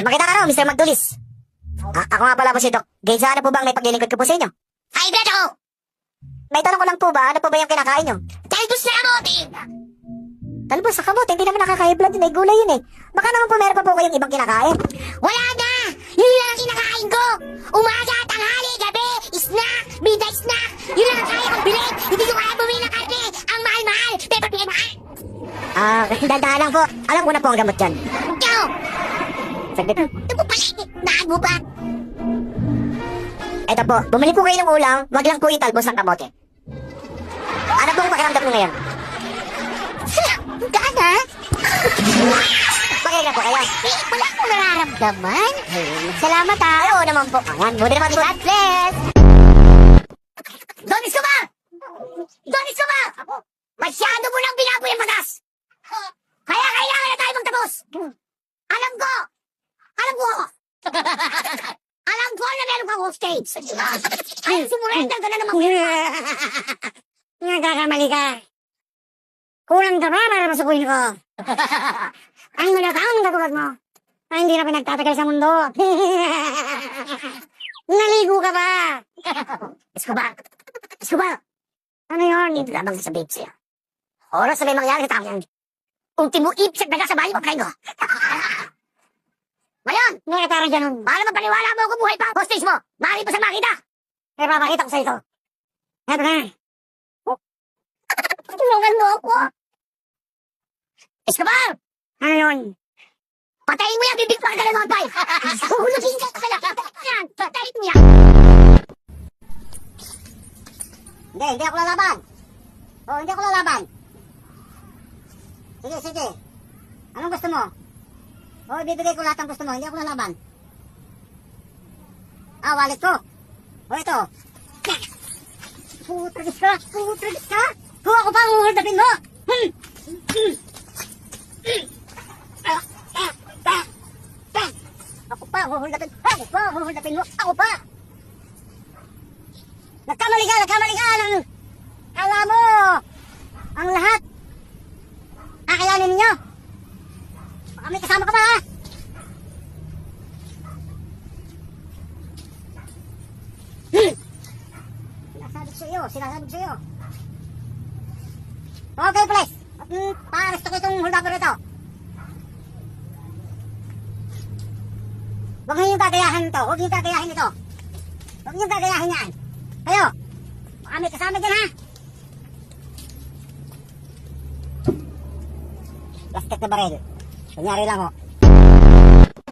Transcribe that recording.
Maganda ka raw, Mr. Magdulis. Ako nga pala po si Doc. Gaysa, ano po bang may paglilingkod ko po sa inyo? Ay, Beto! May tanong ko lang po ba, ano po ba yung kinakain nyo? Talbos na kamote! Talbos sa kamote, hindi naman nakaka-blood yun, gulay yun eh. Baka naman po meron pa po kayong ibang kinakain. Wala na! Yun lang ang kinakain ko! Umaga, tanghali, gabi, snack, midnight snack! Yun lang ang kaya kong bilhin! Hindi ko kaya bumili ng karne! Ang mahal-mahal! Pero mahal! Dandahan lang po. Alam ko na po ang gamot dyan. Ikaw! Saglit. Ito mo pala! Naan mo ba? Eto po, bumili po kayo ng ulam, wag lang po italbos ng kamote. Ano pong pakiramdam nyo ngayon? Gaan ha? Pakiramdam po kayo. Wala akong nararamdaman. Salamat ha. Ay, oo naman po. Ayan, buti naman po. God bless! Don Escobar! Don Escobar! Masyado mo lang binaboy ang batas! Kaya kailangan na tayo magtapos! Alam ko! Alam ko na meron kang hostage! Ay, sumurenda ka na naman! Nagkakamali ka. Kulang ka ba para masukuin ko? Ang mga taong katulad mo ay hindi na pinagtatagal sa mundo. Naligo ka ba? Escobar! Escobar! Ano yun? Hindi lamang sasabihin ko sa'yo. Oras na may mangyari sa tao. Ultimo ipsat na sa bayo pagkain ko. Ngayon, Nga parang ganun. para mapaniwala mo kung buhay pa ang hostage mo, maaari pa sa makita. Kaya papakita ko sa ito. Eto na. Tulungan mo ako. Escobar! Ano yun? Patayin mo yan, bibig pa ka ng pay. Huhulugin ka sa lahat. Yan, patayin mo yan. Hindi ako lalaban. Hindi ako lalaban. Sige. Anong gusto mo? Ibibigay ko lahat ng gusto mo. Hindi ako lalaban. Wallet ko. Ito. Putragis ka. Kung ako pa ang huhuldapin mo. Ako pa ang huhuldapin mo. Ako pa. Nagkamali ka. Kala mo. Ang lahat. Kakayanin ninyo. Baka may kasama ka pa ha. Sinasabi ko sa'yo. Okay, please. Paresto ko itong holdapper ito. Huwag niyong gagayahin ito. Huwag niyong gagayahin yan. Kayo. Baka may kasama dyan ha. Plastic na baril. Kunyari lang ho.